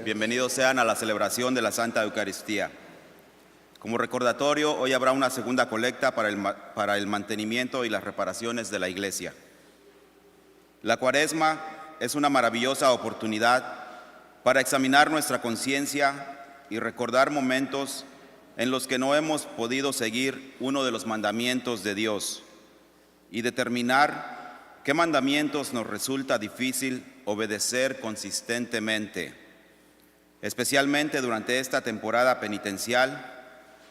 Bienvenidos sean a la celebración de la Santa Eucaristía. Como recordatorio, hoy habrá una segunda colecta para el mantenimiento y las reparaciones de la Iglesia. La Cuaresma es una maravillosa oportunidad para examinar nuestra conciencia y recordar momentos en los que no hemos podido seguir uno de los mandamientos de Dios y determinar qué mandamientos nos resulta difícil obedecer consistentemente. Especialmente durante esta temporada penitencial,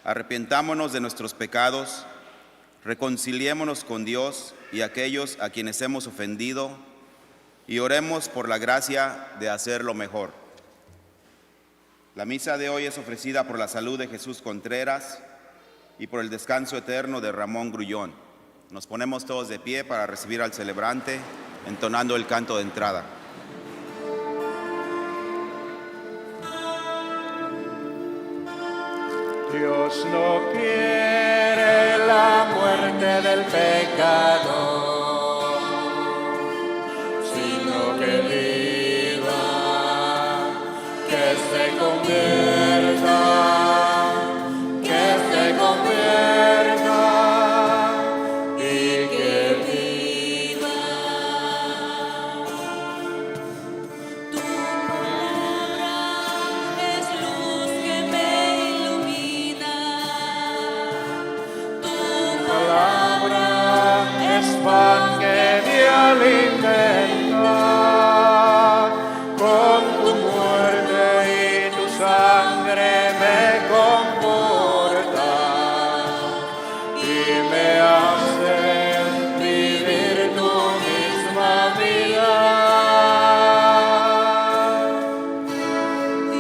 arrepentámonos de nuestros pecados, reconciliémonos con Dios y aquellos a quienes hemos ofendido y oremos por la gracia de hacerlo mejor. La misa de hoy es ofrecida por la salud de Jesús Contreras y por el descanso eterno de Ramón Grullón. Nos ponemos todos de pie para recibir al celebrante, entonando el canto de entrada. Dios no quiere la muerte del pecador, sino que viva, que se convierta. Pan que me alimenta, con tu muerte y tu sangre me conforta y me hace vivir tu misma vida.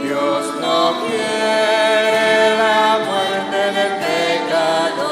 Dios no quiere la muerte del pecador,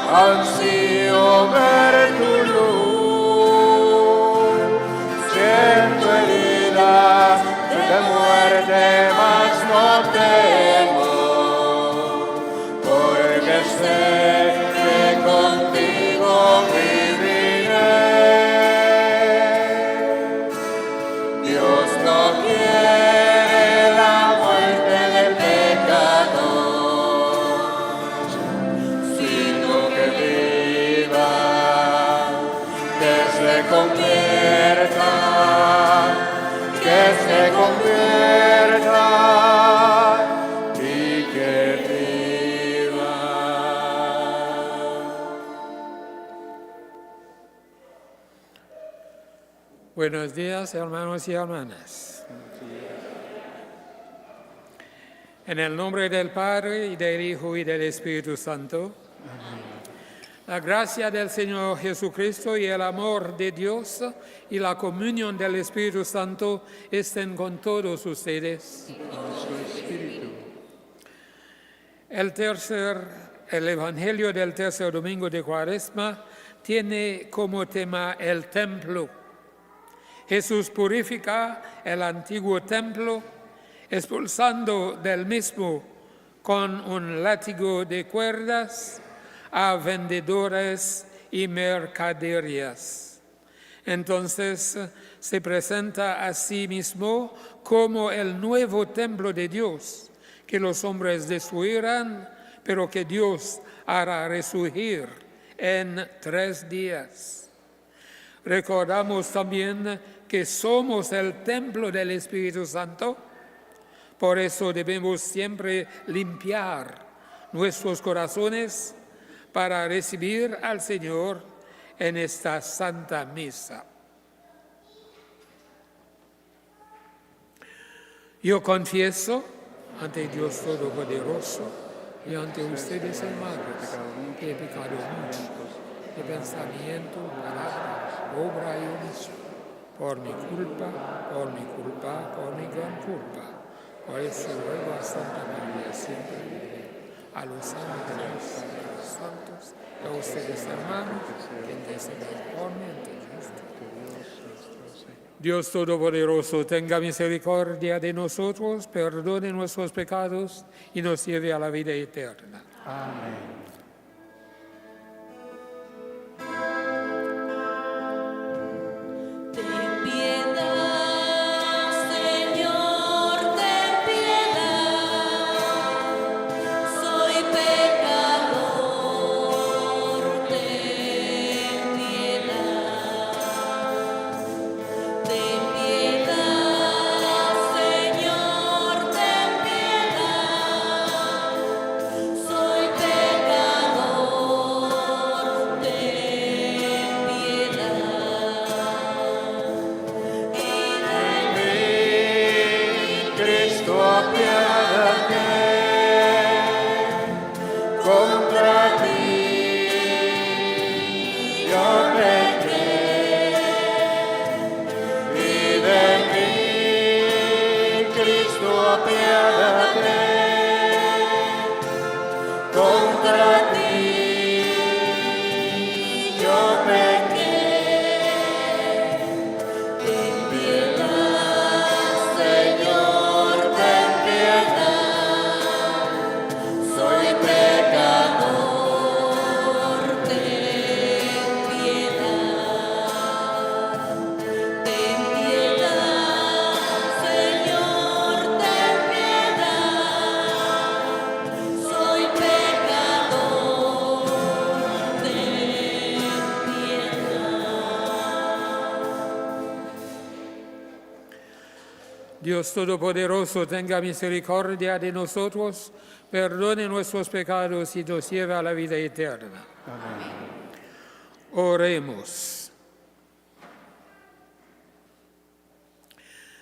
ansío ver tu luz, siento heridas de muerte, mas no temo, porque sé que contigo viviré. Dios no quiere la muerte del pecador, que se convierta y que viva. Buenos días, hermanos y hermanas. En el nombre del Padre, y del Hijo, y del Espíritu Santo. La gracia del Señor Jesucristo y el amor de Dios y la comunión del Espíritu Santo estén con todos ustedes. El Evangelio del tercer domingo de Cuaresma tiene como tema el templo. Jesús purifica el antiguo templo, expulsando del mismo con un látigo de cuerdas a vendedores y mercaderías. Entonces se presenta a sí mismo como el nuevo templo de Dios, que los hombres destruirán, pero que Dios hará resurgir en 3 días. Recordamos también que somos el templo del Espíritu Santo, por eso debemos siempre limpiar nuestros corazones para recibir al Señor en esta Santa Misa. Yo confieso ante Dios Todopoderoso y ante ustedes, hermanos, que he pecado mucho de pensamiento, palabra, obra y omisión, por mi culpa, por mi gran culpa. Por eso ruego a Santa María, siempre Virgen, a los ángeles, a los santos, y a ustedes hermanos, que intercedan por mí ante Cristo. Dios Todopoderoso, tenga misericordia de nosotros, perdone nuestros pecados y nos lleve a la vida eterna. Amén. Ten piedad, Señor, ten piedad. Soy pecador, ten piedad. Ten piedad, Señor, ten piedad. Soy pecador, ten piedad. Cristo, apiádate, contra ti yo pequé, y de mí, Cristo, apiádate, contra ti yo pequé. Ten piedad, Señor, ten piedad. Soy pecador, ten piedad. Ten piedad, Señor, ten piedad. Soy pecador, ten piedad. Dios Todopoderoso, tenga misericordia de nosotros, perdone nuestros pecados y nos lleve a la vida eterna. Oremos.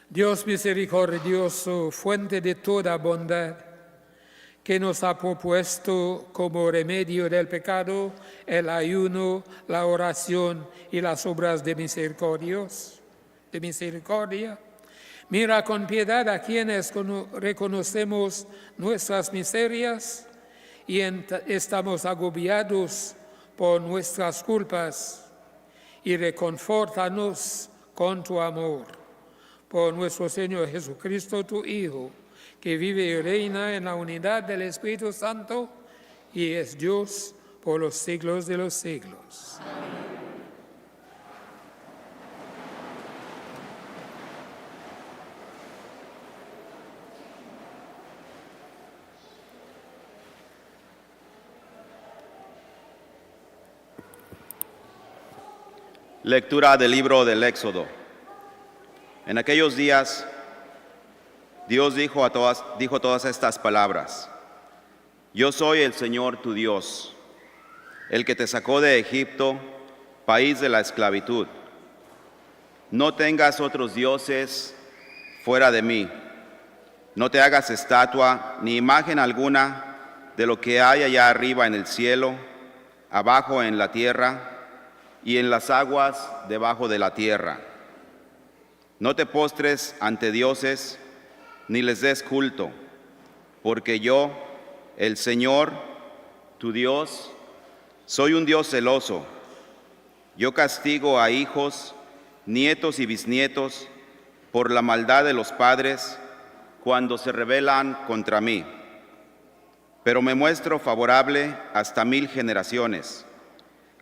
Dios misericordioso, fuente de toda bondad, que nos ha propuesto como remedio del pecado el ayuno, la oración y las obras de misericordia. Mira con piedad a quienes reconocemos nuestras miserias y estamos agobiados por nuestras culpas, y reconfórtanos con tu amor. Por nuestro Señor Jesucristo, tu Hijo, que vive y reina en la unidad del Espíritu Santo y es Dios por los siglos de los siglos. Lectura del libro del Éxodo. En aquellos días, Dios dijo todas estas palabras. Yo soy el Señor tu Dios, el que te sacó de Egipto, país de la esclavitud. No tengas otros dioses fuera de mí. No te hagas estatua ni imagen alguna de lo que hay allá arriba en el cielo, abajo en la tierra y en las aguas debajo de la tierra. No te postres ante dioses ni les des culto, porque yo, el Señor, tu Dios, soy un Dios celoso. Yo castigo a hijos, nietos y bisnietos por la maldad de los padres cuando se rebelan contra mí. Pero me muestro favorable hasta 1000 generaciones,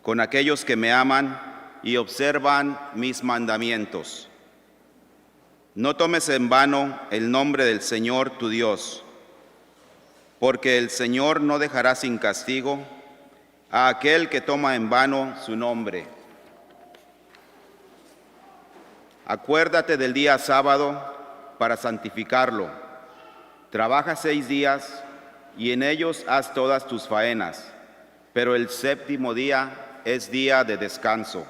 con aquellos que me aman y observan mis mandamientos. No tomes en vano el nombre del Señor tu Dios, porque el Señor no dejará sin castigo a aquel que toma en vano su nombre. Acuérdate del día sábado para santificarlo. Trabaja 6 días y en ellos haz todas tus faenas, pero el séptimo día es día de descanso,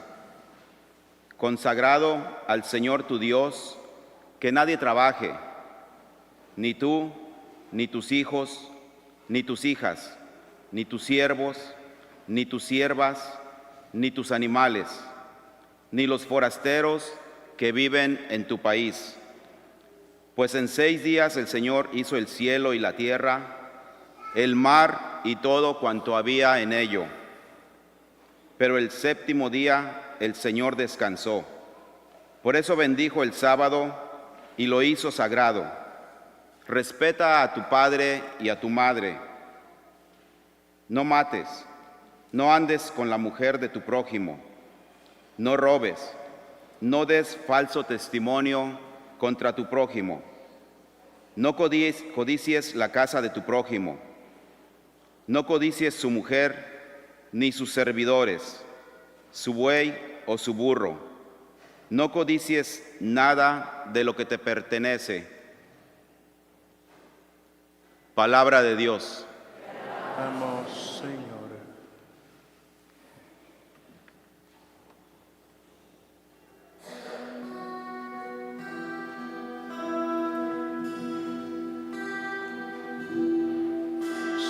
consagrado al Señor tu Dios. Que nadie trabaje, ni tú, ni tus hijos, ni tus hijas, ni tus siervos, ni tus siervas, ni tus animales, ni los forasteros que viven en tu país. Pues en 6 días el Señor hizo el cielo y la tierra, el mar y todo cuanto había en ello. Pero el 7º día el Señor descansó. Por eso bendijo el sábado y lo hizo sagrado. Respeta a tu padre y a tu madre. No mates, no andes con la mujer de tu prójimo. No robes, no des falso testimonio contra tu prójimo. No codicies la casa de tu prójimo. No codicies su mujer ni sus servidores, su buey o su burro. No codicies nada de lo que te pertenece. Palabra de Dios. Vamos, Señor.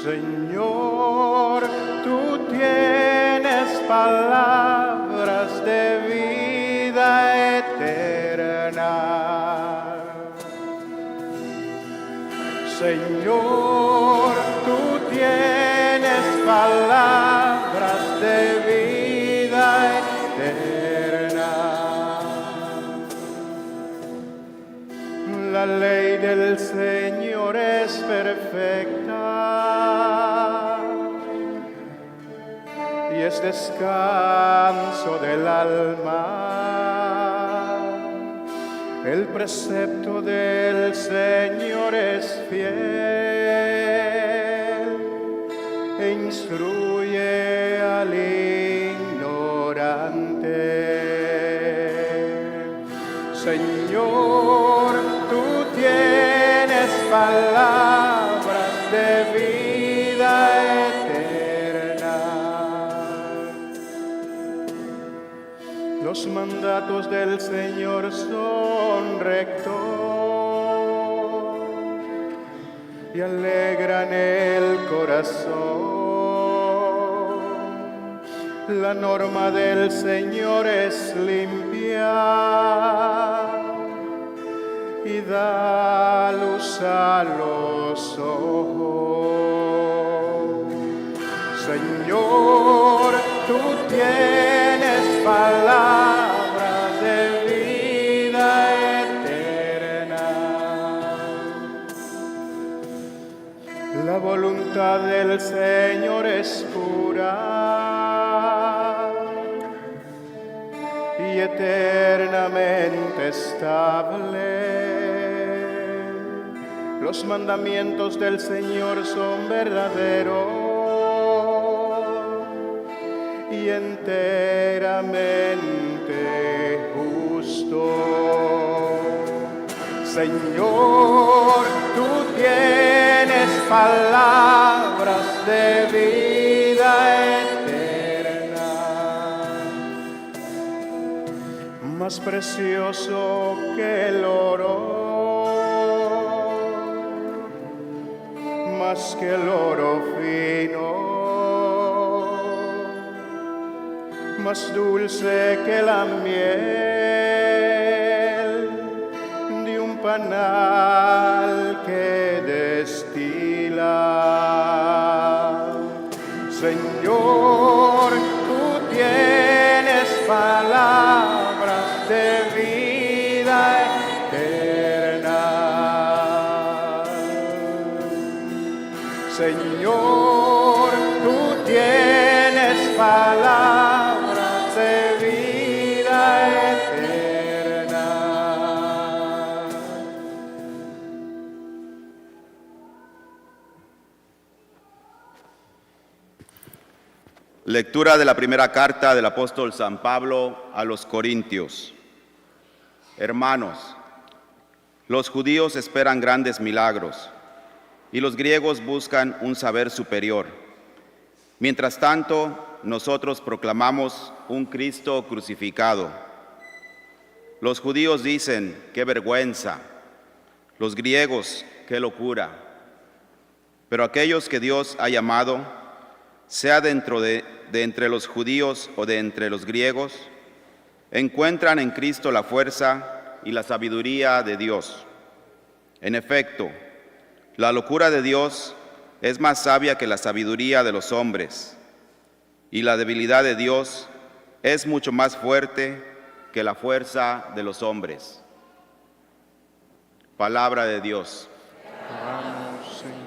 Señor, tú tienes palabras de vida eterna. Señor, tú tienes palabras de vida eterna. La ley del Señor es perfecta y es descanso del alma. El precepto del Señor es fiel e instruye al ignorante. Señor, tú tienes palabras de vida eterna. Los mandatos del Señor son rectos y alegran el corazón. La norma del Señor es limpia y da luz a los ojos. Señor, tú tienes palabras de vida eterna. La voluntad del Señor es pura y eternamente estable. Los mandamientos del Señor son verdaderos y enteramente justos. Señor, tú tienes palabras de vida eterna. Más precioso que el oro, más que el oro fino, más dulce que la miel de un panal que destila. Señor, tú tienes palabras de vida eterna. Señor, tú tienes palabras de vida eterna. Lectura de la primera carta del apóstol San Pablo a los Corintios. Hermanos, los judíos esperan grandes milagros y los griegos buscan un saber superior. Mientras tanto, nosotros proclamamos un Cristo crucificado. Los judíos dicen, ¡qué vergüenza! Los griegos, ¡qué locura! Pero aquellos que Dios ha llamado, sea dentro de entre los judíos o de entre los griegos, encuentran en Cristo la fuerza y la sabiduría de Dios. En efecto, la locura de Dios es más sabia que la sabiduría de los hombres, y la debilidad de Dios es mucho más fuerte que la fuerza de los hombres. Palabra de Dios. Vamos, Señor.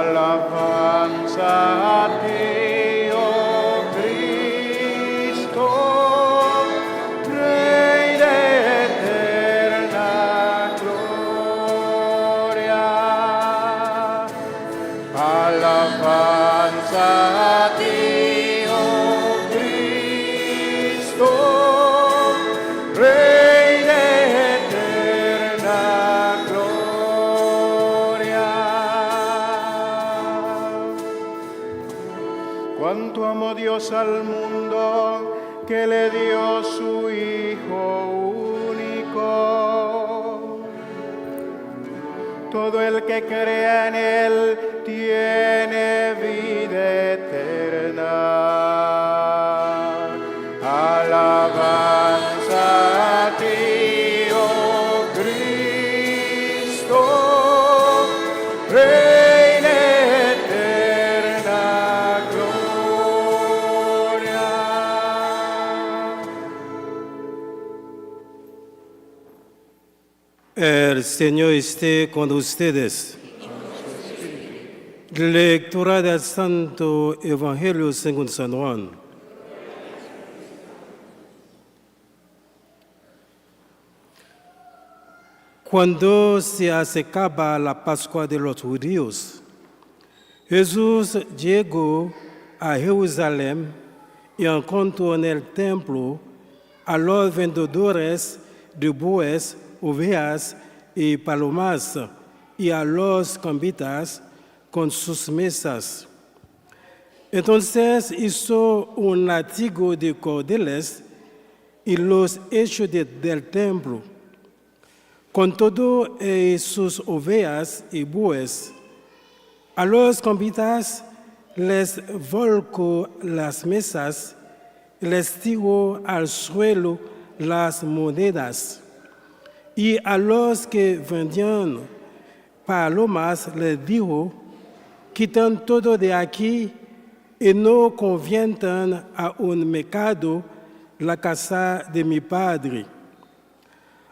Alabanza a ti, oh Cristo, Rey de eterna gloria. Alabanza a ti, oh Cristo, Rey de eterna gloria. Cuánto amó Dios al mundo que le dio su Hijo único. Todo el que crea en Él tiene vida eterna. Alabanza a ti, oh Cristo, Rey de eterna gloria. El Señor esté con ustedes. Lectura del Santo Evangelio según San Juan. Cuando se acercaba la Pascua de los judíos, Jesús llegó a Jerusalén y encontró en el templo a los vendedores de bueyes, ovejas y palomas y a los cambistas con sus mesas. Entonces hizo un látigo de cordeles y los echó del templo, con todo y sus ovejas y bueyes. A los cambistas les volcó las mesas y les tiró al suelo las monedas. Y a los que vendían palomas les dijo: quitan todo de aquí y no conviertan a un mercado la casa de mi Padre.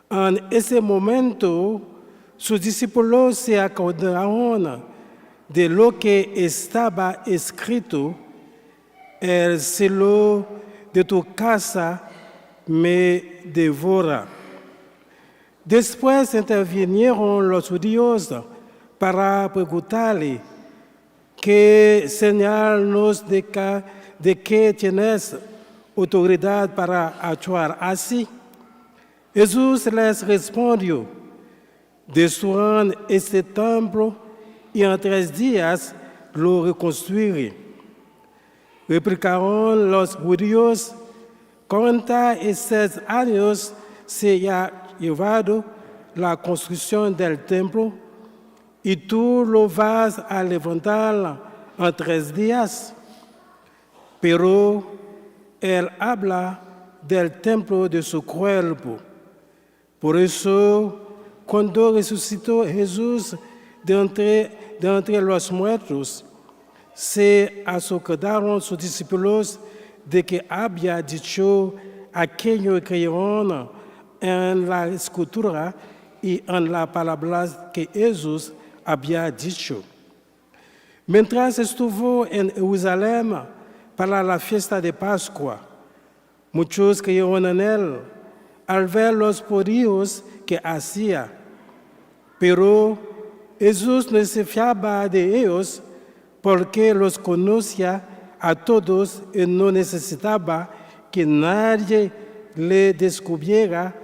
En ese momento, sus discípulos se acordaron de lo que estaba escrito: el celo de tu casa me devora. Después intervinieron los judíos para preguntarle: ¿qué señal nos de que tienes autoridad para actuar así? Jesús les respondió: destruirán este templo y en 3 días lo reconstruiré. Replicaron los judíos: 46 años se ha llevado la construcción del templo y tú lo vas a levantar en 3 días. Pero él habla del templo de su cuerpo. Por eso, cuando resucitó Jesús de entre los muertos, se acordaron sus discípulos de que había dicho aquello que creyeron en la escritura y en la palabra que Jesús había dicho. Mientras estuvo en Jerusalén para la fiesta de Pascua, muchos creyeron en él al ver los prodigios que hacía. Pero Jesús no se fiaba de ellos porque los conocía a todos y no necesitaba que nadie le descubriera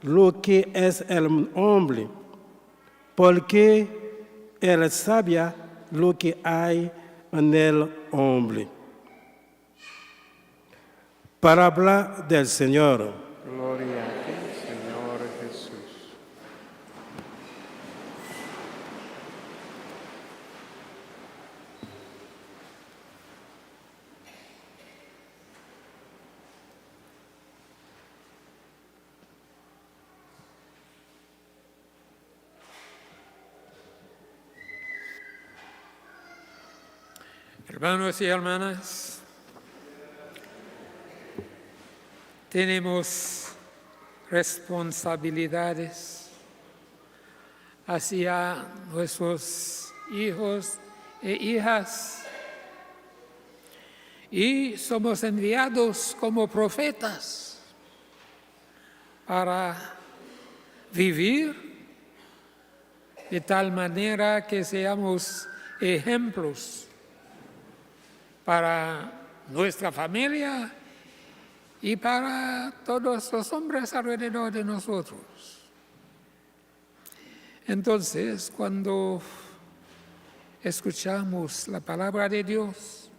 lo que es el hombre, porque él sabía lo que hay en el hombre. Parábola del Señor. Gloria a ti, Señor Jesús. Hermanos y hermanas, tenemos responsabilidades hacia nuestros hijos e hijas y somos enviados como profetas para vivir de tal manera que seamos ejemplos para nuestra familia y para todos los hombres alrededor de nosotros. Entonces, cuando escuchamos la palabra de Dios,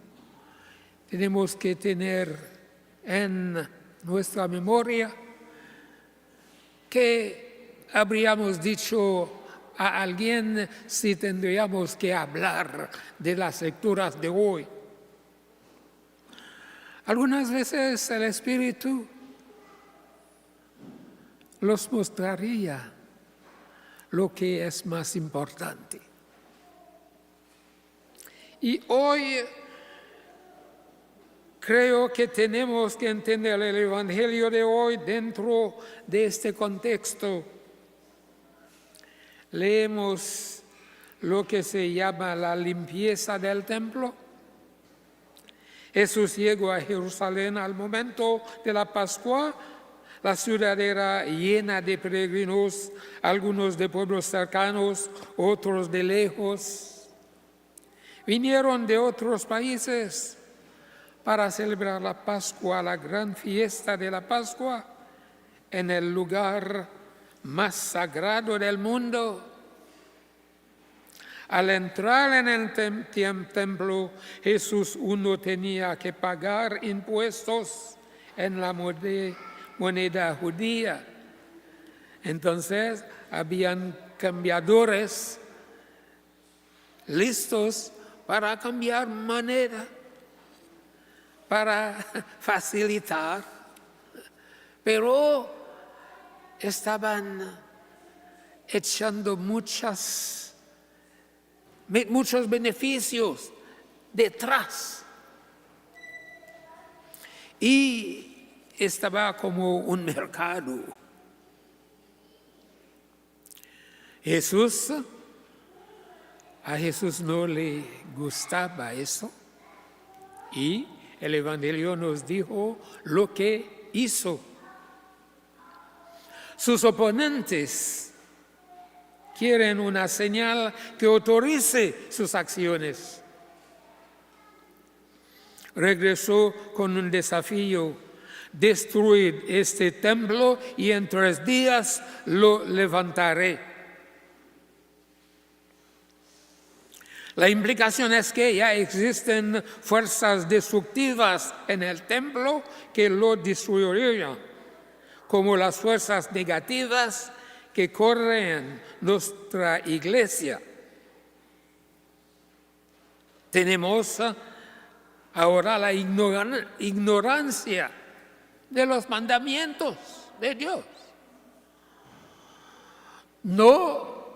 tenemos que tener en nuestra memoria que habríamos dicho a alguien si tendríamos que hablar de las lecturas de hoy. Algunas veces el Espíritu los mostraría lo que es más importante. Y hoy creo que tenemos que entender el Evangelio de hoy dentro de este contexto. Leemos lo que se llama la limpieza del templo. Jesús llegó a Jerusalén al momento de la Pascua. La ciudad era llena de peregrinos, algunos de pueblos cercanos, otros de lejos. Vinieron de otros países para celebrar la Pascua, la gran fiesta de la Pascua, en el lugar más sagrado del mundo. Al entrar en el templo, Jesús uno tenía que pagar impuestos en la moneda judía. Entonces, habían cambiadores listos para cambiar moneda, para facilitar, pero estaban echando muchos beneficios detrás. Y estaba como un mercado. A Jesús no le gustaba eso. Y el Evangelio nos dijo lo que hizo. Sus oponentes quieren una señal que autorice sus acciones. Regresó con un desafío: destruid este templo y en 3 días lo levantaré. La implicación es que ya existen fuerzas destructivas en el templo que lo destruirían, como las fuerzas negativas que corren nuestra iglesia. Tenemos ahora la ignorancia de los mandamientos de Dios. No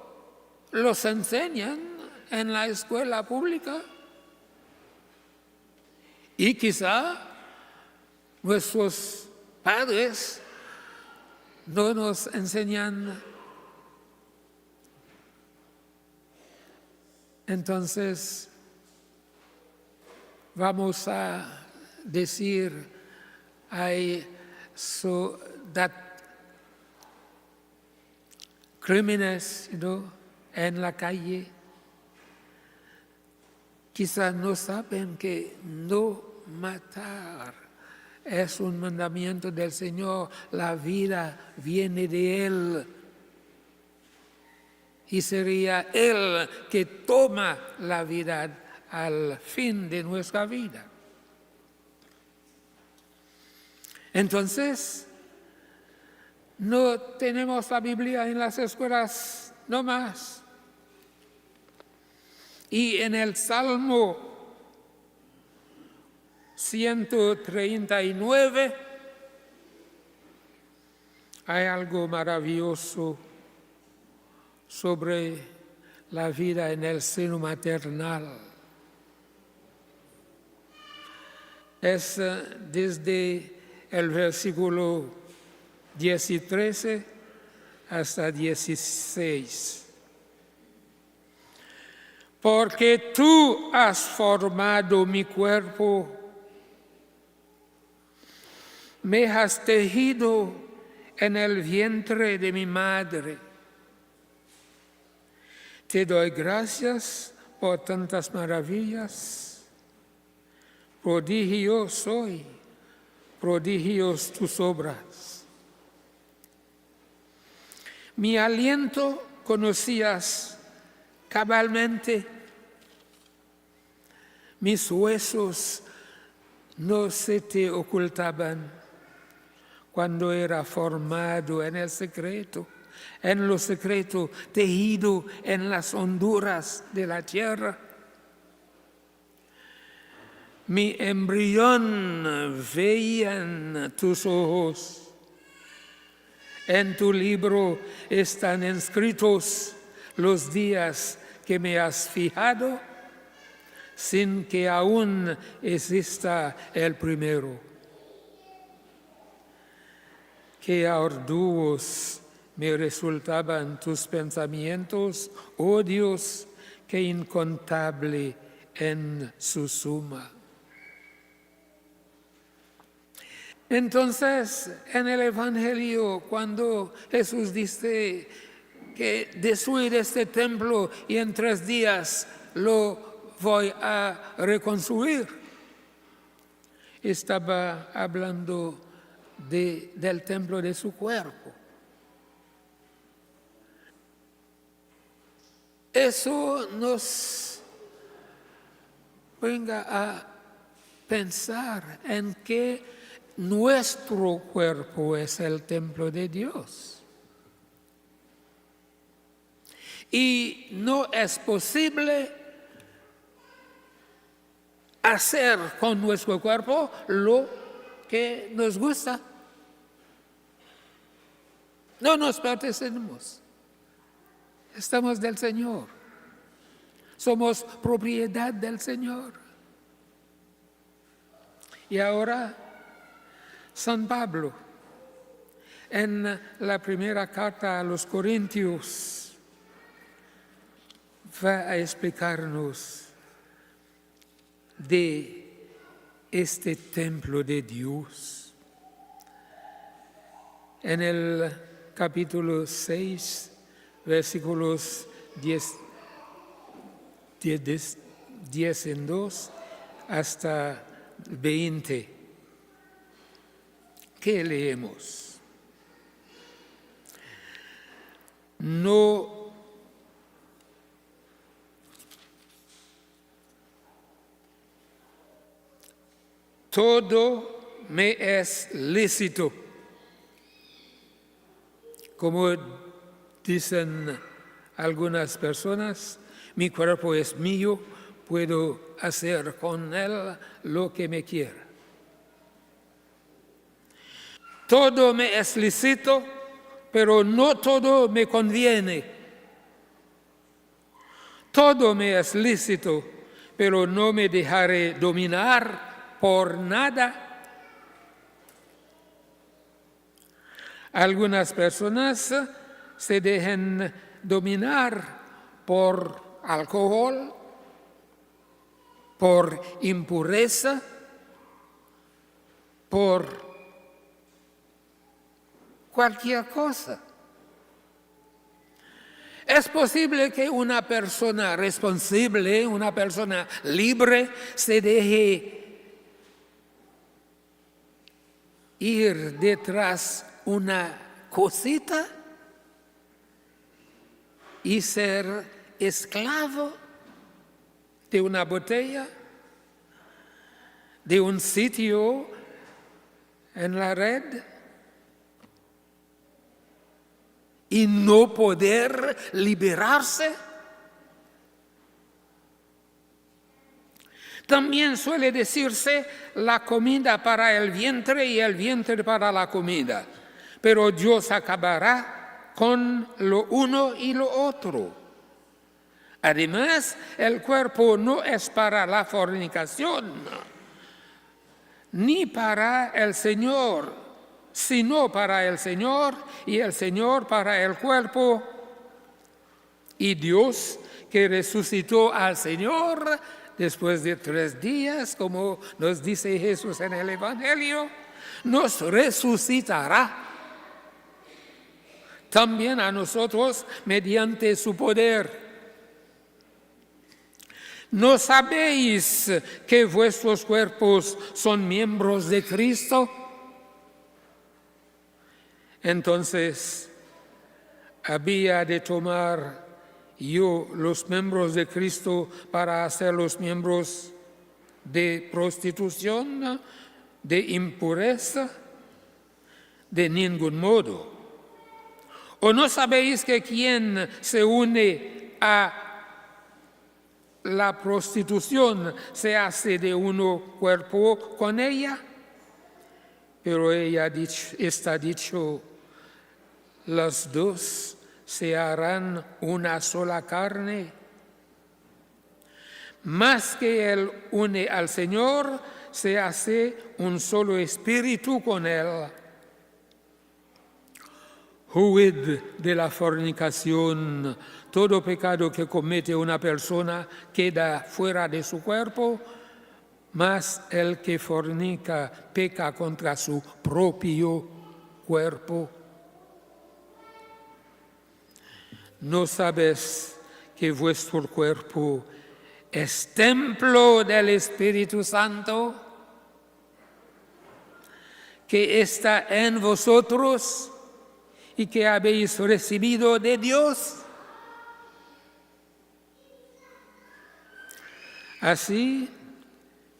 los enseñan en la escuela pública y quizá nuestros padres no nos enseñan. Entonces, vamos a decir, crímenes, en la calle. Quizás no saben que no matar es un mandamiento del Señor. La vida viene de Él. Y sería Él que toma la vida al fin de nuestra vida. Entonces, no tenemos la Biblia en las escuelas no más. Y en el Salmo 139 hay algo maravilloso sobre la vida en el seno maternal. es desde el versículo 10 y 13 hasta 16. Porque tú has formado mi cuerpo, me has tejido en el vientre de mi madre. Te doy gracias por tantas maravillas. Prodigio soy, prodigios tus obras. Mi aliento conocías cabalmente, mis huesos no se te ocultaban cuando era formado en el secreto, en lo secreto, tejido en las honduras de la tierra. Mi embrión veían tus ojos. En tu libro están inscritos los días que me has fijado, sin que aún exista el primero. Qué arduos me resultaban tus pensamientos, oh Dios, qué incontable en su suma. Entonces, en el Evangelio, cuando Jesús dice que destruir este templo y en 3 días lo voy a reconstruir, estaba hablando del templo de su cuerpo. Eso nos brinda a pensar en que nuestro cuerpo es el templo de Dios. Y no es posible hacer con nuestro cuerpo lo que nos gusta. No nos pertenecemos. Estamos del Señor. Somos propiedad del Señor. Y ahora, San Pablo, en la primera carta a los Corintios, va a explicarnos de este templo de Dios. En el capítulo 6, versículos 10 en 2 hasta 20. ¿Qué leemos? No todo me es lícito, como dicen algunas personas, mi cuerpo es mío, puedo hacer con él lo que me quiera. Todo me es lícito, pero no todo me conviene. Todo me es lícito, pero no me dejaré dominar por nada. Algunas personas se dejan dominar por alcohol, por impureza, por cualquier cosa. Es posible que una persona responsable, una persona libre, se deje ir detrás una cosita y ser esclavo de una botella, de un sitio en la red, y no poder liberarse. También suele decirse la comida para el vientre y el vientre para la comida, pero Dios acabará con lo uno y lo otro. Además, el cuerpo no es para la fornicación, ni para el Señor, sino para el Señor y el Señor para el cuerpo. Y Dios, que resucitó al Señor después de 3 días, como nos dice Jesús en el Evangelio, nos resucitará también a nosotros mediante su poder. ¿No sabéis que vuestros cuerpos son miembros de Cristo? Entonces, había de tomar yo los miembros de Cristo para hacerlos miembros de prostitución, de impureza, de ningún modo. ¿O no sabéis que quien se une a la prostitución se hace de uno cuerpo con ella? Pero está dicho, los dos se harán una sola carne. Más que él une al Señor, se hace un solo espíritu con él. Huid de la fornicación. Todo pecado que comete una persona queda fuera de su cuerpo, mas el que fornica peca contra su propio cuerpo. ¿No sabes que vuestro cuerpo es templo del Espíritu Santo, que está en vosotros y que habéis recibido de Dios? Así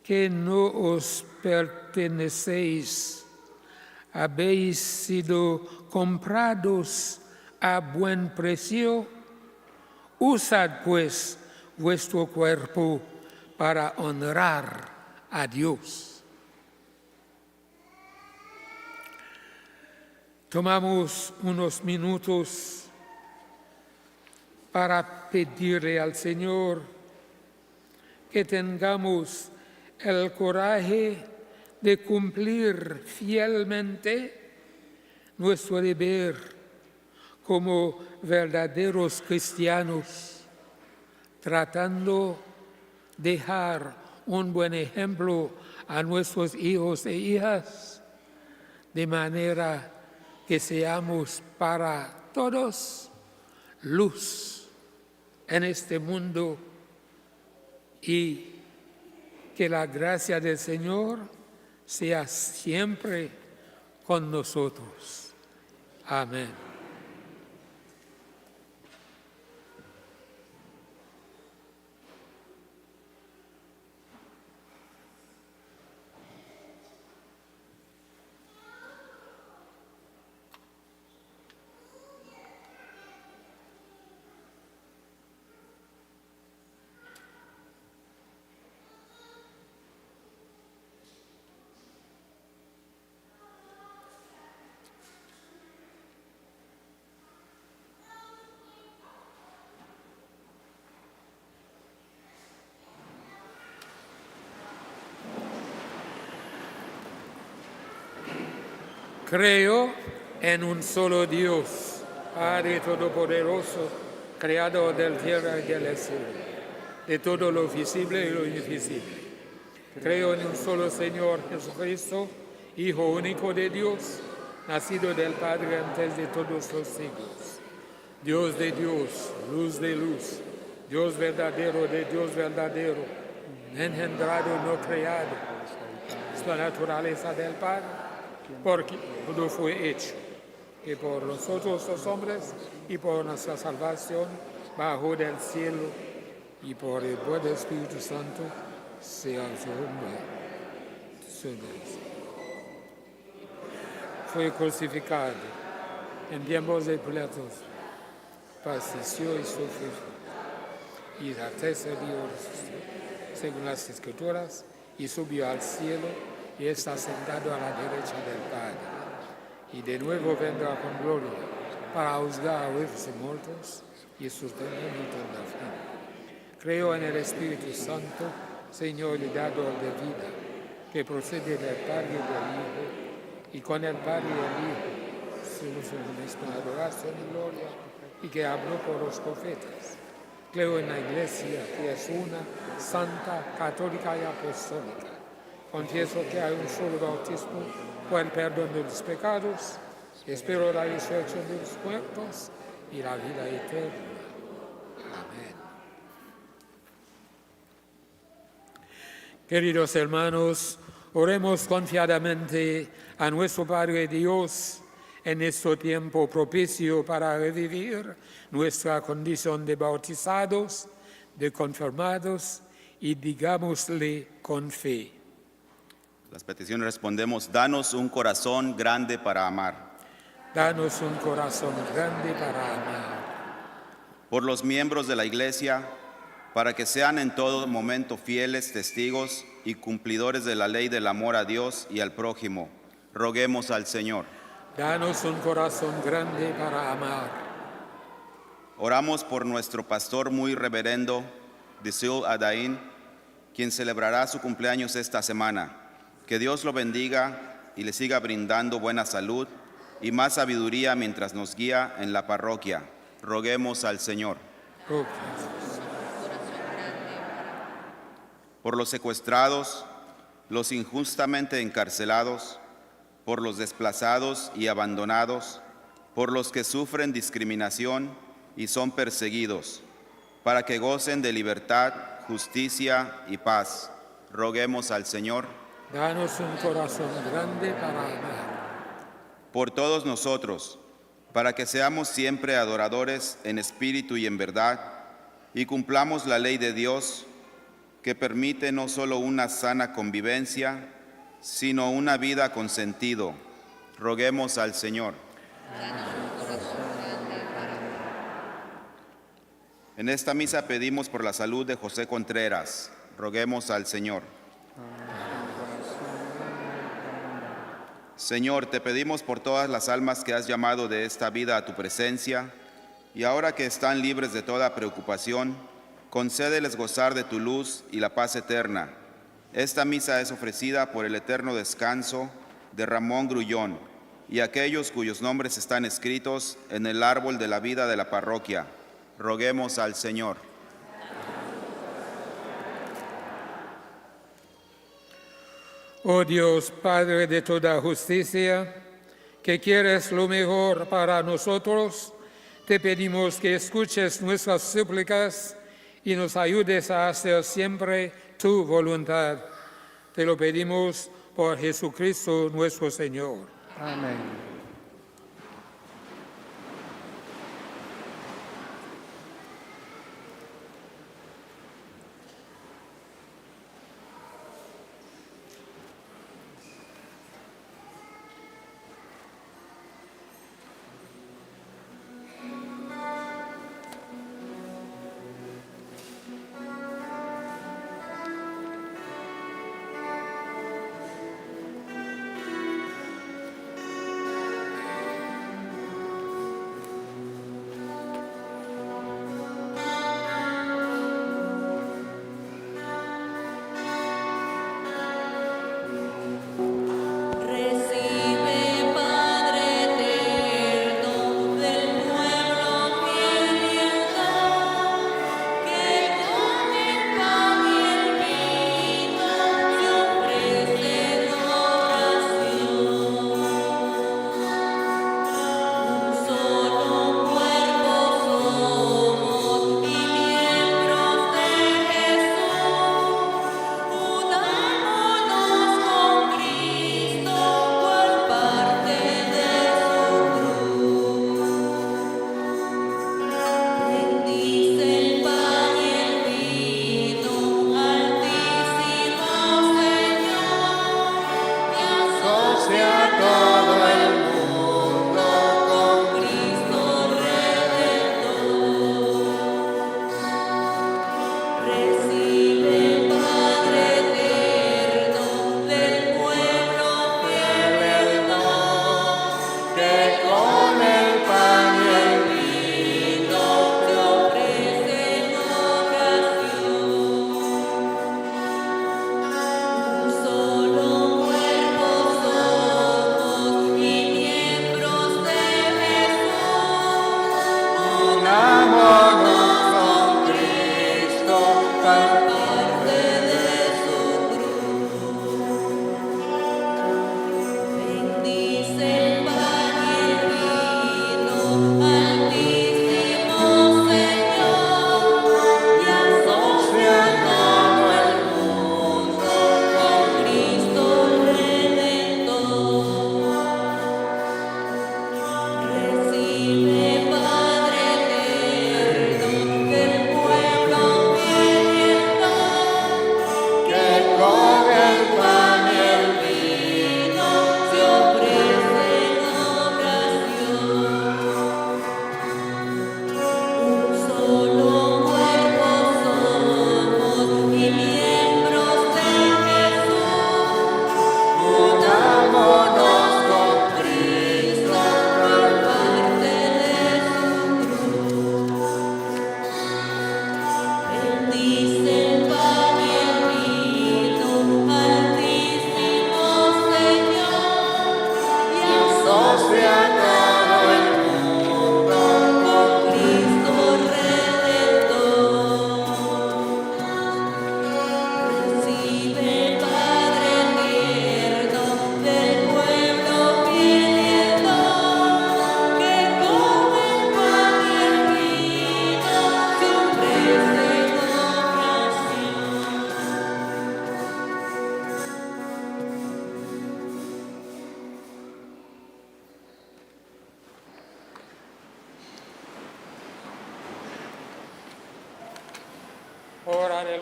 que no os pertenecéis, habéis sido comprados a buen precio. Usad pues vuestro cuerpo para honrar a Dios. Tomamos unos minutos para pedirle al Señor que tengamos el coraje de cumplir fielmente nuestro deber como verdaderos cristianos, tratando de dejar un buen ejemplo a nuestros hijos e hijas, de manera que seamos para todos luz en este mundo y que la gracia del Señor sea siempre con nosotros. Amén. Creo en un solo Dios, Padre Todopoderoso, Creador del tierra y del cielo, de todo lo visible y lo invisible. Creo en un solo Señor Jesucristo, Hijo único de Dios, nacido del Padre antes de todos los siglos. Dios de Dios, luz de luz, Dios verdadero de Dios verdadero, engendrado, no creado, es la naturaleza del Padre, porque todo fue hecho, y por nosotros los hombres, y por nuestra salvación, bajo del cielo, y por el buen Espíritu Santo, sea su nombre. Fue crucificado en tiempos de Pilato, padeció y sufrió, y al tercer día resucitó, según las Escrituras, y subió al cielo, y está sentado a la derecha del Padre, y de nuevo vendrá con gloria para juzgar a vivos y muertos y sostenimiento en la fin. Creo en el Espíritu Santo, Señor y dador de vida, que procede del Padre y del Hijo, y con el Padre y el Hijo, somos en la misma adoración y gloria, y que habló por los profetas. Creo en la Iglesia, que es una, santa, católica y apostólica. Confieso que hay un solo bautismo por el perdón de los pecados. Espero la resurrección de los muertos y la vida eterna. Amén. Queridos hermanos, oremos confiadamente a nuestro Padre Dios en este tiempo propicio para revivir nuestra condición de bautizados, de confirmados, y digámosle con fe. Las peticiones respondemos: danos un corazón grande para amar. Danos un corazón grande para amar. Por los miembros de la Iglesia, para que sean en todo momento fieles testigos y cumplidores de la ley del amor a Dios y al prójimo, roguemos al Señor. Danos un corazón grande para amar. Oramos por nuestro pastor muy reverendo, Disul Adain, quien celebrará su cumpleaños esta semana. Que Dios lo bendiga y le siga brindando buena salud y más sabiduría mientras nos guía en la parroquia. Roguemos al Señor. Oh, Por los secuestrados, los injustamente encarcelados, por los desplazados y abandonados, por los que sufren discriminación y son perseguidos, para que gocen de libertad, justicia y paz. Roguemos al Señor. danos un corazón grande para amar. Por todos nosotros, para que seamos siempre adoradores en espíritu y en verdad, y cumplamos la ley de Dios, que permite no solo una sana convivencia, sino una vida con sentido. Roguemos al Señor. En esta misa pedimos por la salud de José Contreras. Roguemos al Señor. Señor, te pedimos por todas las almas que has llamado de esta vida a tu presencia, y ahora que están libres de toda preocupación, concédeles gozar de tu luz y la paz eterna. Esta misa es ofrecida por el eterno descanso de Ramón Grullón y aquellos cuyos nombres están escritos en el árbol de la vida de la parroquia. Roguemos al Señor. Oh Dios, Padre de toda justicia, que quieres lo mejor para nosotros, te pedimos que escuches nuestras súplicas y nos ayudes a hacer siempre tu voluntad. Te lo pedimos por Jesucristo nuestro Señor. Amén.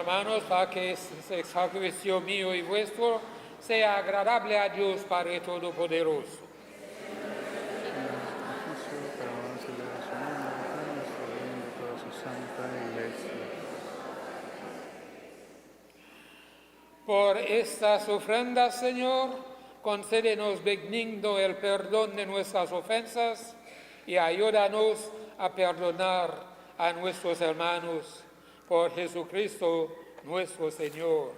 hermanos, para que este sacrificio mío y vuestro sea agradable a Dios Padre Todopoderoso. Para la celebración de toda su santa iglesia. Por estas ofrendas, Señor, concédenos benigno el perdón de nuestras ofensas y ayúdanos a perdonar a nuestros hermanos. Por Jesucristo nuestro Señor.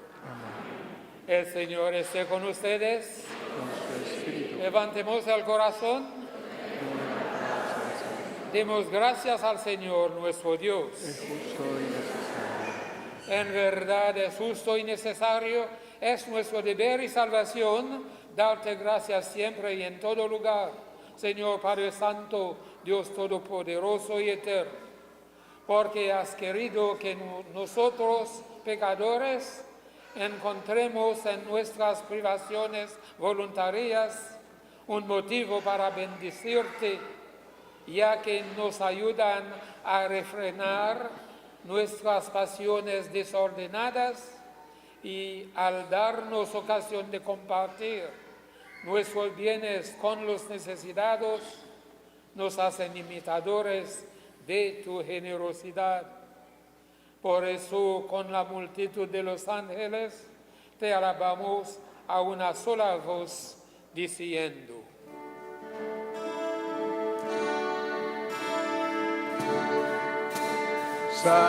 El Señor esté con ustedes. Con su espíritu. Levantemos el corazón. Demos gracias al Señor nuestro Dios. Es justo y necesario. En verdad es justo y necesario, es nuestro deber y salvación darte gracias siempre y en todo lugar, Señor Padre Santo, Dios Todopoderoso y Eterno, porque has querido que nosotros, pecadores, encontremos en nuestras privaciones voluntarias un motivo para bendecirte, ya que nos ayudan a refrenar nuestras pasiones desordenadas y al darnos ocasión de compartir nuestros bienes con los necesitados, nos hacen imitadores de tu generosidad. Por eso, con la multitud de los ángeles, te alabamos a una sola voz, diciendo: Santo,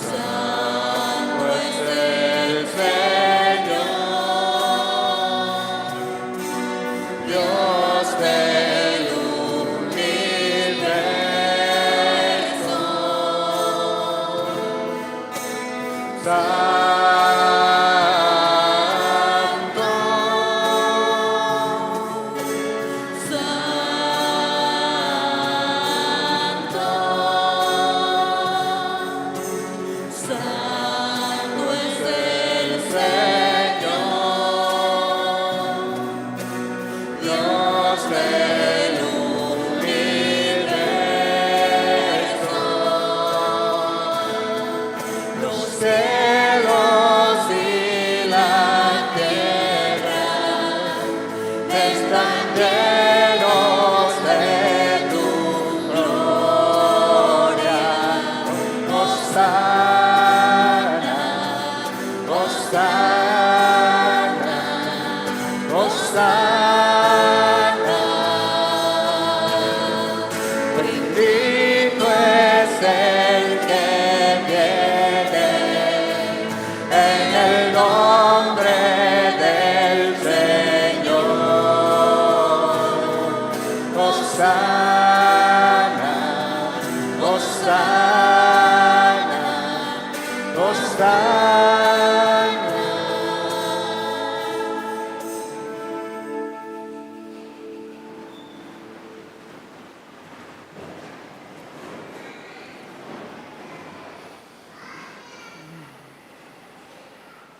Santo es el Señor, Dios del universo. Santo es el Señor, Dios del universo. los Cielos y la tierra están llenos de tu gloria. Hosana, Hosana, Hosana. Bendito es el que viene en el nombre del Señor. Hosana, Hosana, Hosana.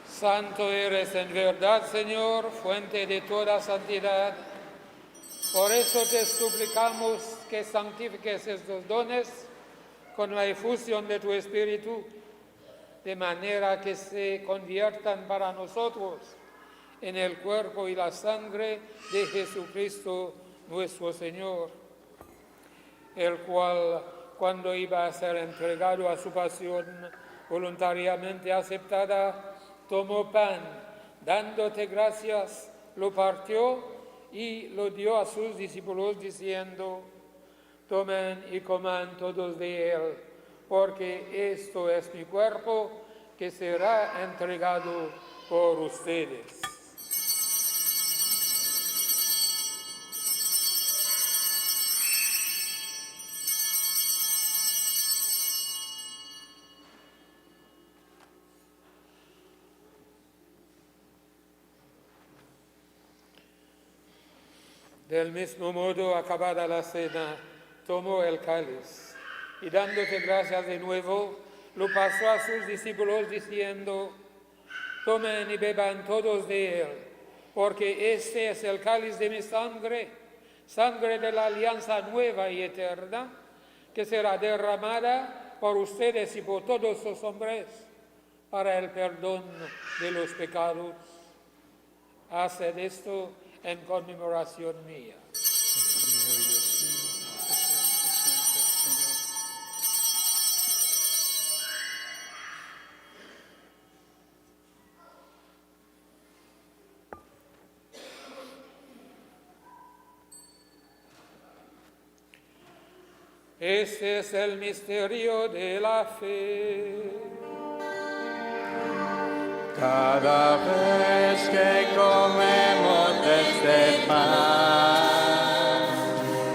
Santo eres en verdad, Señor, fuente de toda santidad. Por eso te suplicamos que santifiques estos dones con la efusión de tu Espíritu, de manera que se conviertan para nosotros en el cuerpo y la sangre de Jesucristo nuestro Señor, el cual, cuando iba a ser entregado a su pasión voluntariamente aceptada, tomó pan, dándote gracias, lo partió y lo dio a sus discípulos diciendo: tomen y coman todos de él, porque esto es mi cuerpo que será entregado por ustedes. Del mismo modo, acabada la cena, tomó el cáliz y dándote gracias de nuevo, lo pasó a sus discípulos diciendo: Tomen y beban todos de él, porque este es el cáliz de mi sangre, sangre de la alianza nueva y eterna, que será derramada por ustedes y por todos los hombres para el perdón de los pecados. Haced esto en conmemoración mía. Este es el misterio de la fe. Cada vez que comemos de este pan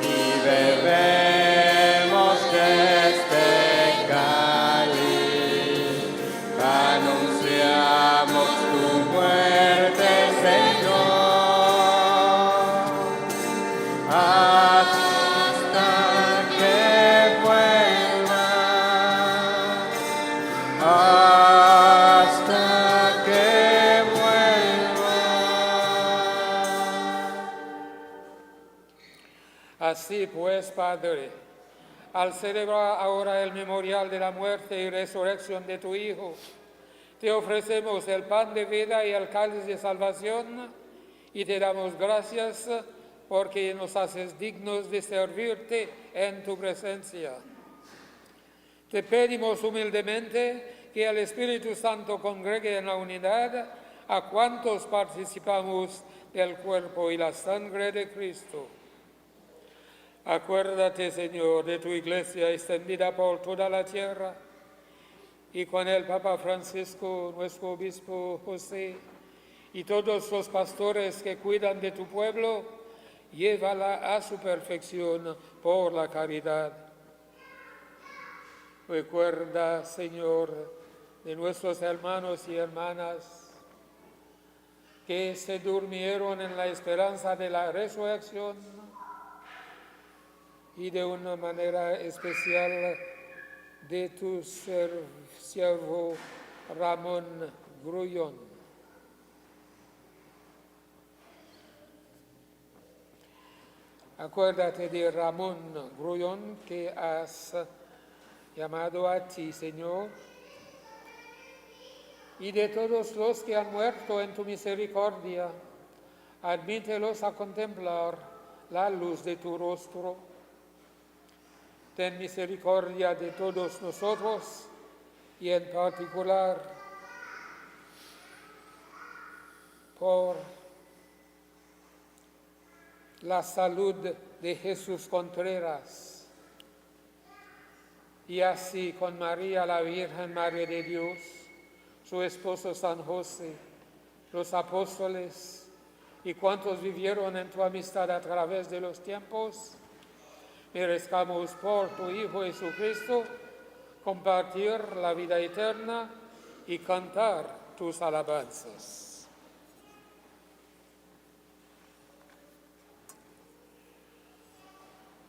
y bebemos de este cáliz, anunciamos tu muerte, Señor, hasta que vuelvas. Hasta que vuelva. Así pues, Padre, al celebrar ahora el memorial de la muerte y resurrección de tu Hijo, te ofrecemos el pan de vida y el cáliz de salvación y te damos gracias porque nos haces dignos de servirte en tu presencia. Te pedimos humildemente que el Espíritu Santo congregue en la unidad a cuantos participamos del cuerpo y la sangre de Cristo. Acuérdate, Señor, de tu iglesia extendida por toda la tierra y con el Papa Francisco, nuestro obispo José, y todos los pastores que cuidan de tu pueblo, llévala a su perfección por la caridad. Recuerda, Señor, de nuestros hermanos y hermanas que se durmieron en la esperanza de la resurrección y de una manera especial de tu siervo Ramón Grullón. Acuérdate de Ramón Grullón que has llamado a ti, Señor, y de todos los que han muerto en tu misericordia, admítelos a contemplar la luz de tu rostro. Ten misericordia de todos nosotros y en particular por la salud de Jesús Contreras y así con María la Virgen Madre de Dios, su esposo San José, los apóstoles y cuantos vivieron en tu amistad a través de los tiempos, merezcamos por tu Hijo Jesucristo compartir la vida eterna y cantar tus alabanzas.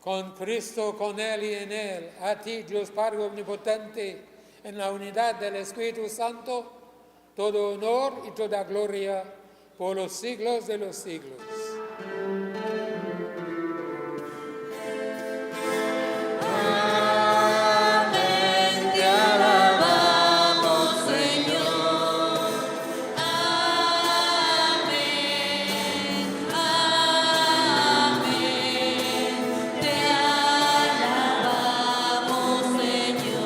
Con Cristo, con Él y en Él, a ti, Dios Padre Omnipotente, en la unidad del Espíritu Santo, todo honor y toda gloria por los siglos de los siglos. Amén, te alabamos, Señor. Amén, amén, te alabamos, Señor.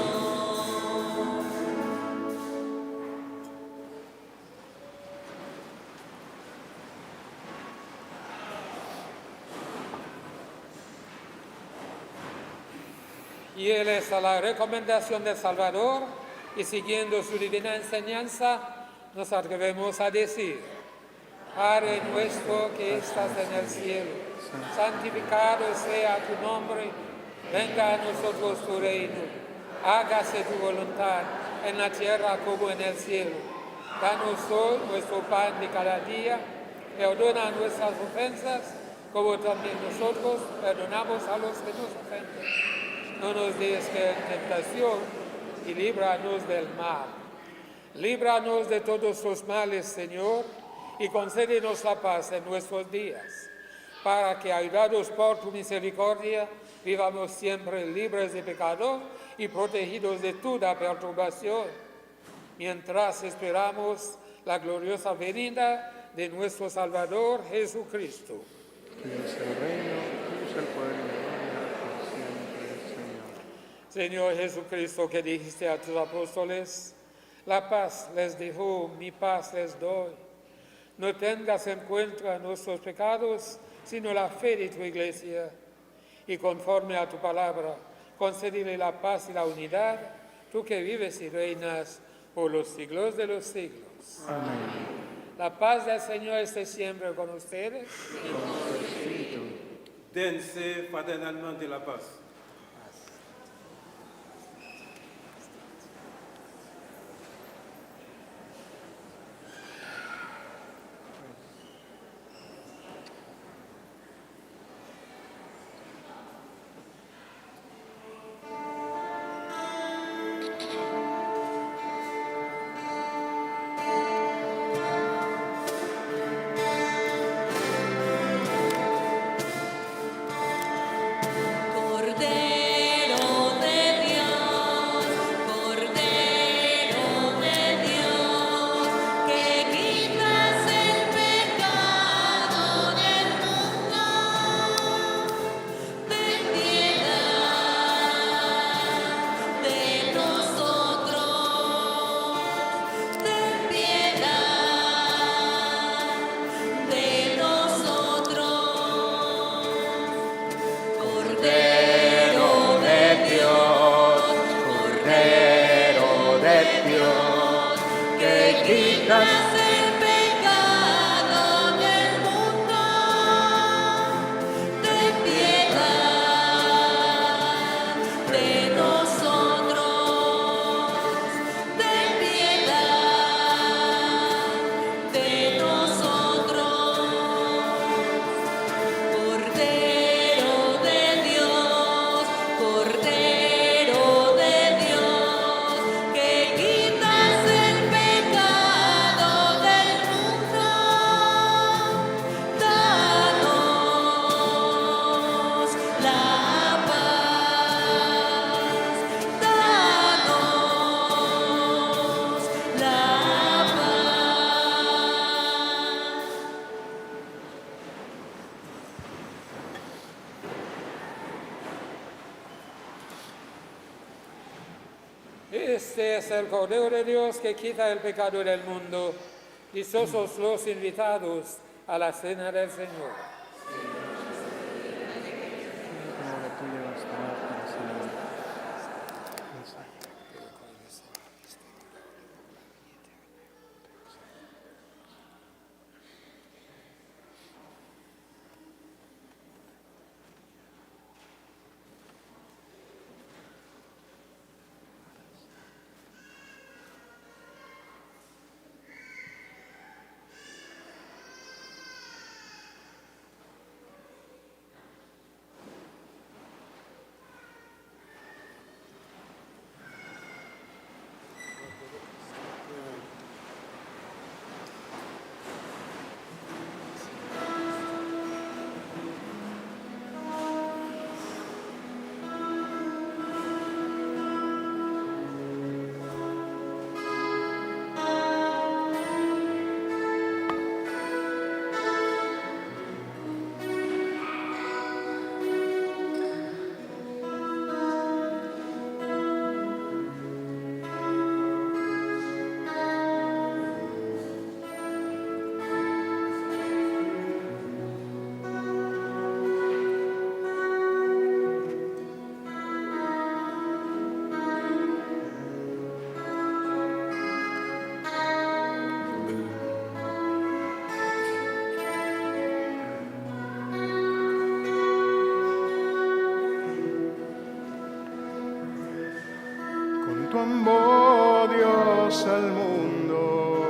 Y Él es a la recomendación del Salvador y siguiendo su divina enseñanza, nos atrevemos a decir: Padre nuestro que estás en el cielo, santificado sea tu nombre, venga a nosotros tu reino, hágase tu voluntad en la tierra como en el cielo. Danos hoy nuestro pan de cada día, perdona nuestras ofensas, como también nosotros perdonamos a los que nos ofenden. No nos dejes caer en tentación y líbranos del mal. Líbranos de todos los males, Señor, y concédenos la paz en nuestros días, para que, ayudados por tu misericordia, vivamos siempre libres de pecado y protegidos de toda perturbación, mientras esperamos la gloriosa venida de nuestro Salvador Jesucristo. Tuyo es el reino, tuyo es el poder y la gloria por siempre, Señor. Señor Jesucristo, que dijiste a tus apóstoles, la paz les dejo, mi paz les doy. No tengas en cuenta nuestros pecados, sino la fe de tu iglesia. Y conforme a tu palabra, concédele la paz y la unidad, tú que vives y reinas por los siglos de los siglos. Amén. La paz del Señor esté siempre con ustedes. Dense fraternalmente la paz. Cordero de Dios, que quitas el pecado del mundo, ten piedad de nosotros, ten piedad de nosotros. Cordero de Dios, que quitas el pecado del mundo, ten piedad de nosotros, ten piedad de nosotros. Cordero de Dios, que quitas el pecado del mundo, danos la paz, danos la paz. Este es el Cordero de Dios que quita el pecado del mundo. Dichosos los invitados a la cena del Señor. Palabra tuya bastará para siempre. Con tu amor, Dios, al mundo,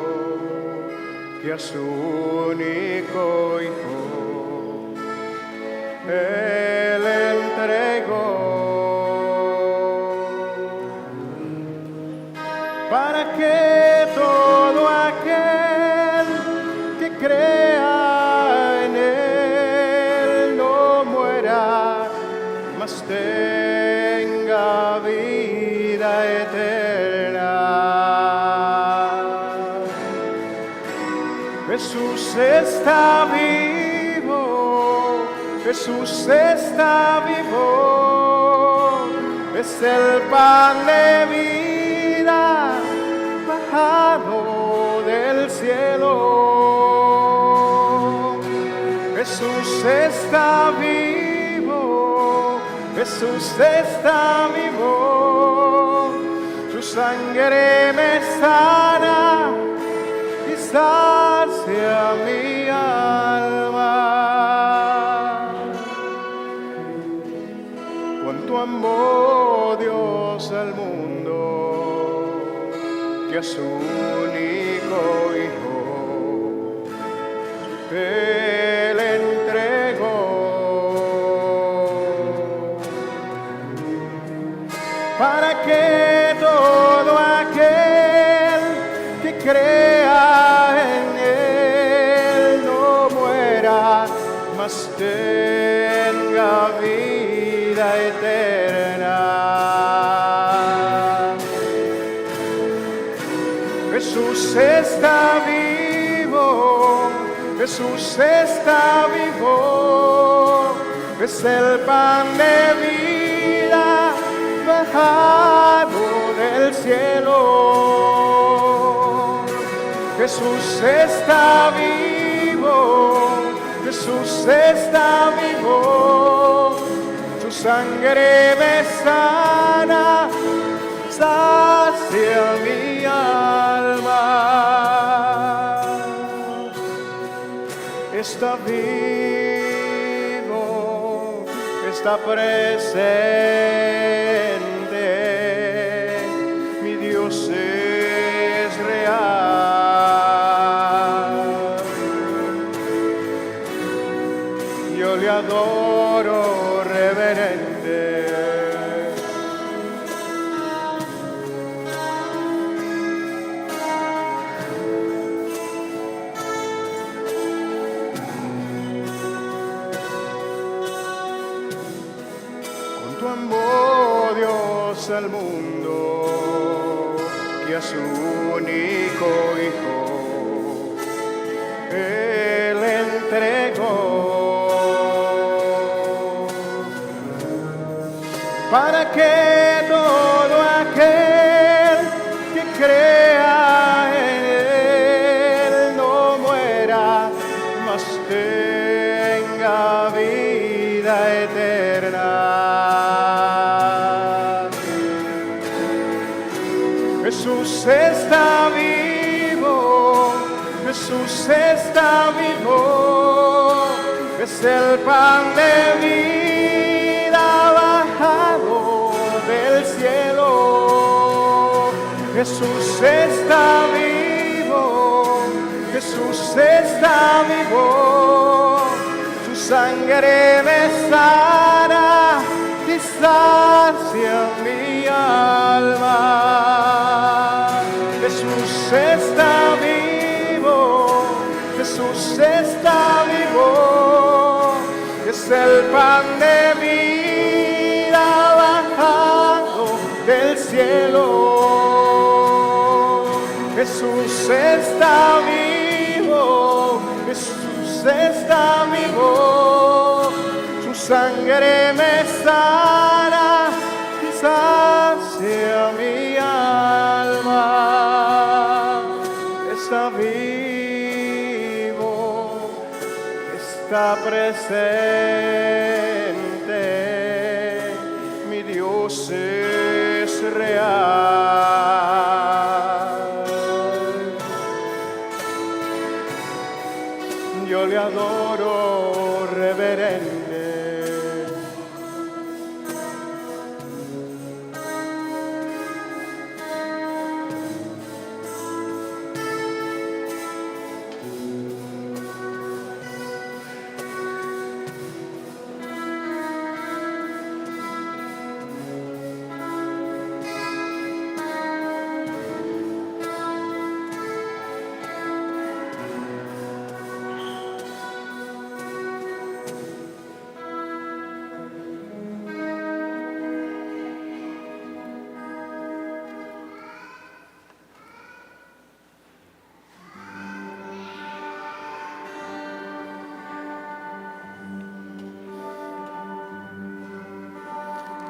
que a su único Hijo Él entregó, para que crea en él no muera, mas tenga vida eterna. Jesús está vivo, Jesús está vivo, es el pan de vida bajado del cielo. Jesús está vivo, Jesús está vivo, su sangre me sana y sacia mi alma. Cuánto amó Dios al mundo, que a su único Hijo Él entregó, para que todo aquel que crea en él no muera, mas tenga vida eterna. Jesús está vivo, Jesús está vivo, es el pan de vida bajado del cielo. Jesús está vivo, Jesús está vivo, su sangre me sana, sacia mi alma. Está vivo, está presente, mi Dios es real. Yo le adoro reverente. Cuánto amó Dios al mundo, que a su único Hijo Él entregó, para que todo aquel que crea en él no muera, mas tenga vida eterna. Jesús está vivo, Jesús está vivo, es el pan de vida bajado del cielo. Jesús está vivo, Jesús está vivo, su sangre me sana y sacia mi alma. Jesús está vivo, Jesús está vivo, es el pan de vida bajado del cielo. Jesús está vivo, Jesús está vivo, su sangre me sana y sacia mi alma. Está vivo, está presente, mi Dios es real. Yo le adoro reverente.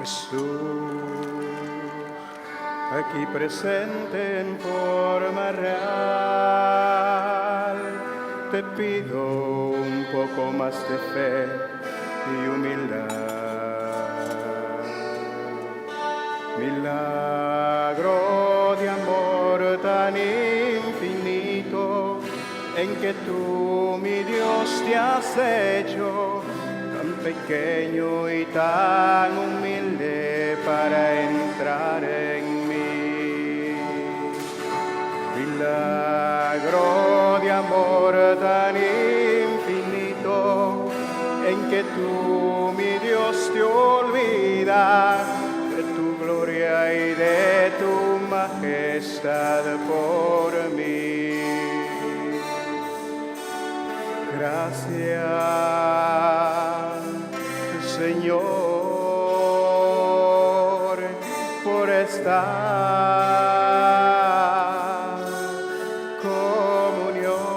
Jesús, aquí presente en forma real, te pido un poco más de fe y humildad. Milagro de amor tan infinito en que tú, mi Dios, te has hecho tan pequeño y tan humilde para entrar en mí. Milagro de amor tan infinito en que tú, mi Dios, te olvidas de tu gloria y de tu majestad por mí. Gracias, Señor, por esta comunión.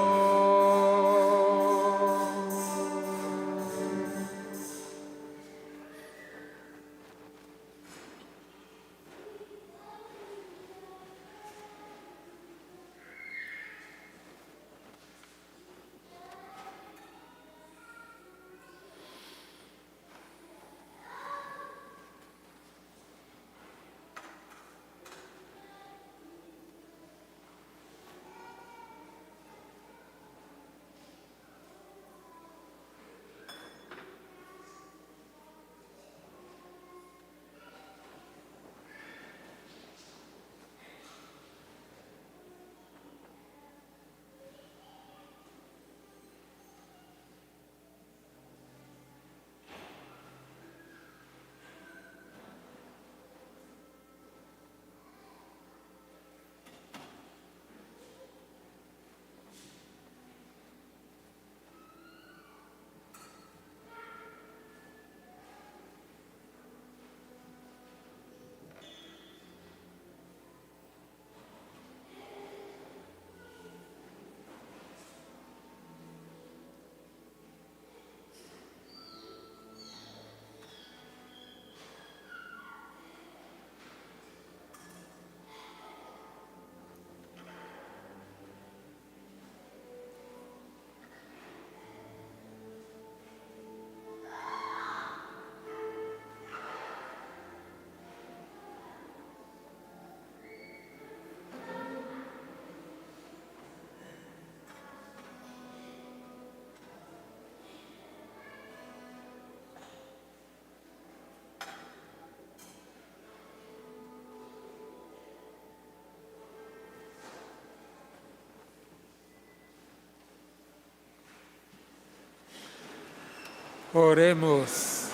Oremos.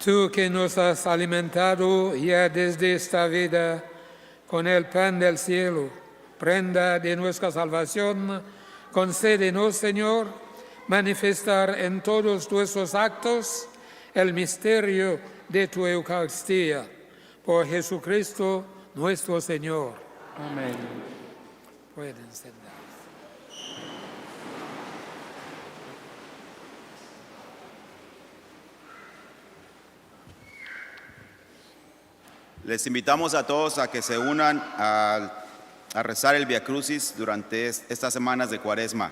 Tú que nos has alimentado ya desde esta vida con el pan del cielo, prenda de nuestra salvación, concédenos, Señor, manifestar en todos nuestros actos el misterio de tu Eucaristía. Por Jesucristo nuestro Señor. Amén. Pueden sentarse. Les invitamos a todos a que se unan a rezar el Via Crucis durante estas semanas de Cuaresma.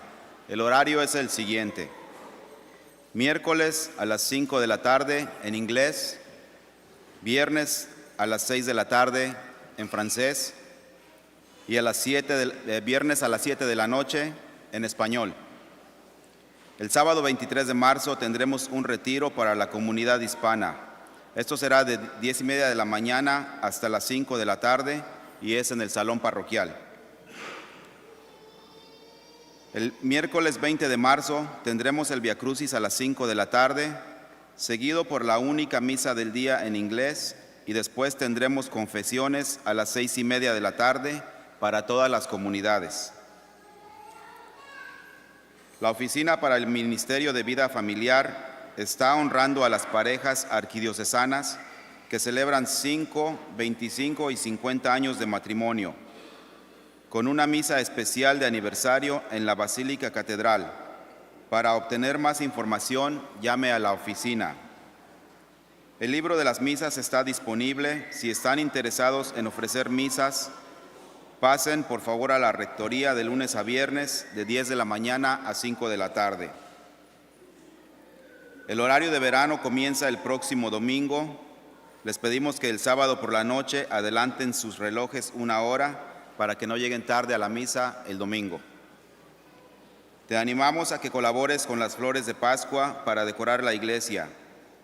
El horario es el siguiente: miércoles a las 5 de la tarde en inglés, viernes a las 6 de la tarde en francés y viernes a las 7 de la noche en español. El sábado 23 de marzo tendremos un retiro para la comunidad hispana. Esto será de 10:30 de la mañana hasta las 5 de la tarde y es en el salón parroquial. El miércoles 20 de marzo tendremos el Via Crucis a las 5 de la tarde, seguido por la única misa del día en inglés, y después tendremos confesiones a las 6:30 de la tarde para todas las comunidades. La Oficina para el Ministerio de Vida Familiar está honrando a las parejas arquidiocesanas que celebran 5, 25 y 50 años de matrimonio, con una misa especial de aniversario en la Basílica Catedral, Para obtener más información, llame a la oficina. El libro de las misas está disponible. Si están interesados en ofrecer misas, pasen por favor a la rectoría de lunes a viernes de 10 de la mañana a 5 de la tarde. El horario de verano comienza el próximo domingo. Les pedimos que el sábado por la noche adelanten sus relojes 1 hora para que no lleguen tarde a la misa el domingo. Te animamos a que colabores con las flores de Pascua para decorar la iglesia.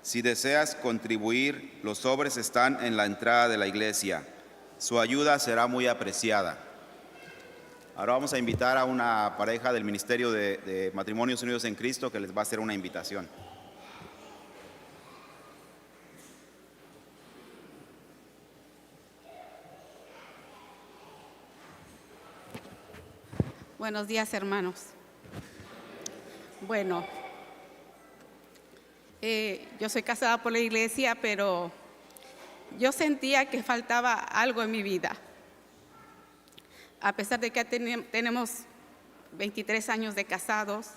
Si deseas contribuir, los sobres están en la entrada de la iglesia. Su ayuda será muy apreciada. Ahora vamos a invitar a una pareja del Ministerio de Matrimonios Unidos en Cristo que les va a hacer una invitación. Buenos días, hermanos. Bueno, yo soy casada por la iglesia, pero yo sentía que faltaba algo en mi vida. A pesar de que tenemos 23 años de casados,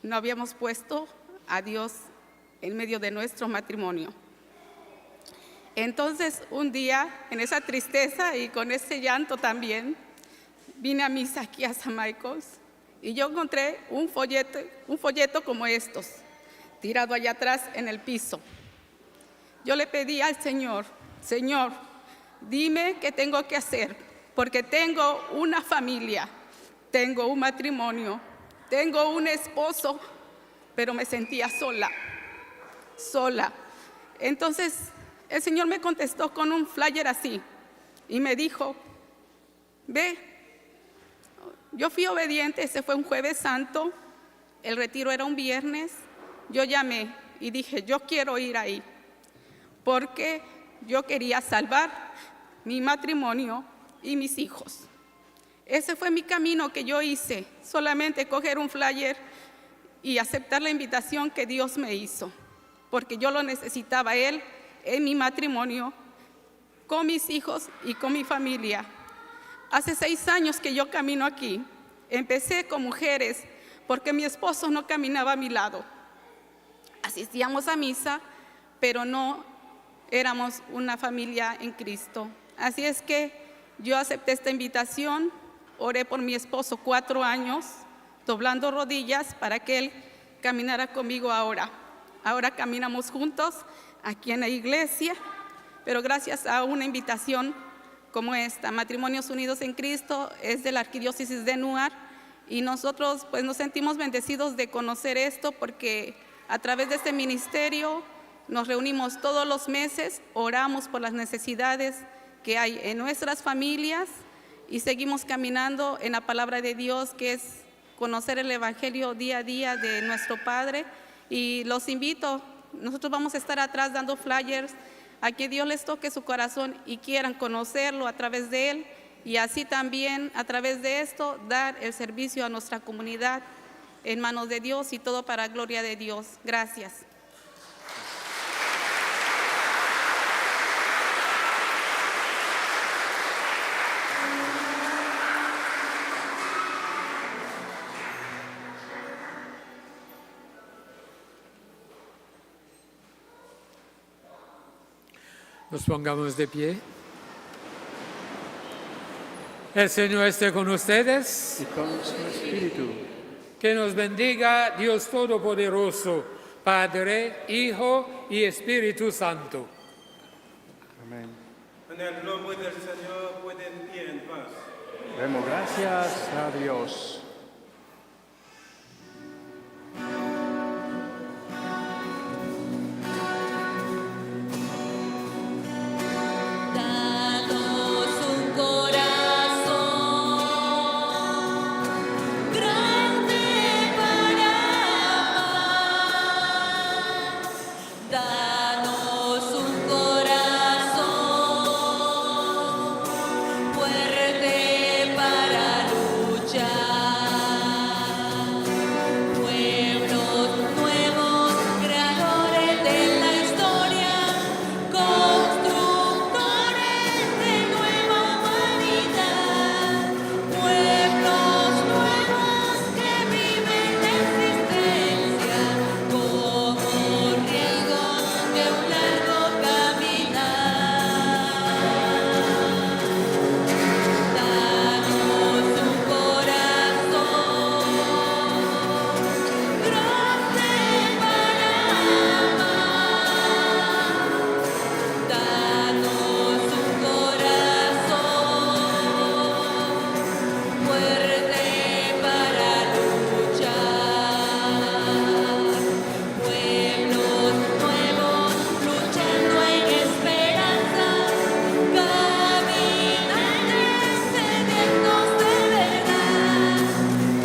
no habíamos puesto a Dios en medio de nuestro matrimonio. Entonces, un día, en esa tristeza y con ese llanto también, vine a misa aquí a San Marcos y yo encontré un folleto como estos, tirado allá atrás en el piso. Yo le pedí al Señor, Señor, dime qué tengo que hacer, porque tengo una familia, tengo un matrimonio, tengo un esposo, pero me sentía sola. Entonces, el Señor me contestó con un flyer así y me dijo, ve. Yo fui obediente, ese fue un jueves santo, el retiro era un viernes, yo llamé y dije, yo quiero ir ahí, porque yo quería salvar mi matrimonio y mis hijos. Ese fue mi camino que yo hice, solamente coger un flyer y aceptar la invitación que Dios me hizo, porque yo lo necesitaba a Él en mi matrimonio, con mis hijos y con mi familia. Hace 6 años que yo camino aquí. Empecé con mujeres porque mi esposo no caminaba a mi lado. Asistíamos a misa, pero no éramos una familia en Cristo. Así es que yo acepté esta invitación, oré por mi esposo 4 años, doblando rodillas para que él caminara conmigo ahora. Ahora caminamos juntos aquí en la iglesia, pero gracias a una invitación como esta, Matrimonios Unidos en Cristo, es de la Arquidiócesis de Newark, y nosotros pues nos sentimos bendecidos de conocer esto porque a través de este ministerio nos reunimos todos los meses, oramos por las necesidades que hay en nuestras familias y seguimos caminando en la palabra de Dios, que es conocer el Evangelio día a día de nuestro Padre. Y los invito, nosotros vamos a estar atrás dando flyers, a que Dios les toque su corazón y quieran conocerlo a través de Él, y así también a través de esto dar el servicio a nuestra comunidad en manos de Dios y todo para gloria de Dios. Gracias. Nos pongamos de pie. El Señor esté con ustedes. Y con su espíritu. Que nos bendiga Dios Todopoderoso, Padre, Hijo y Espíritu Santo. Amén. En el nombre del Señor pueden ir en paz. Demos gracias a Dios. Danos un corazón grande para amar. Danos un corazón fuerte para luchar. fuerte para luchar. Pueblos nuevos luchando en esperanza, caminantes sedientos de verdad.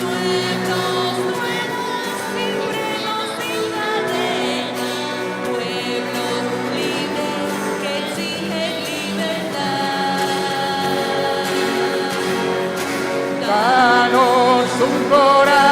Pueblos nuevos sin frenos, sin cadenas. Pueblos libres que exigen libertad. Danos un corazón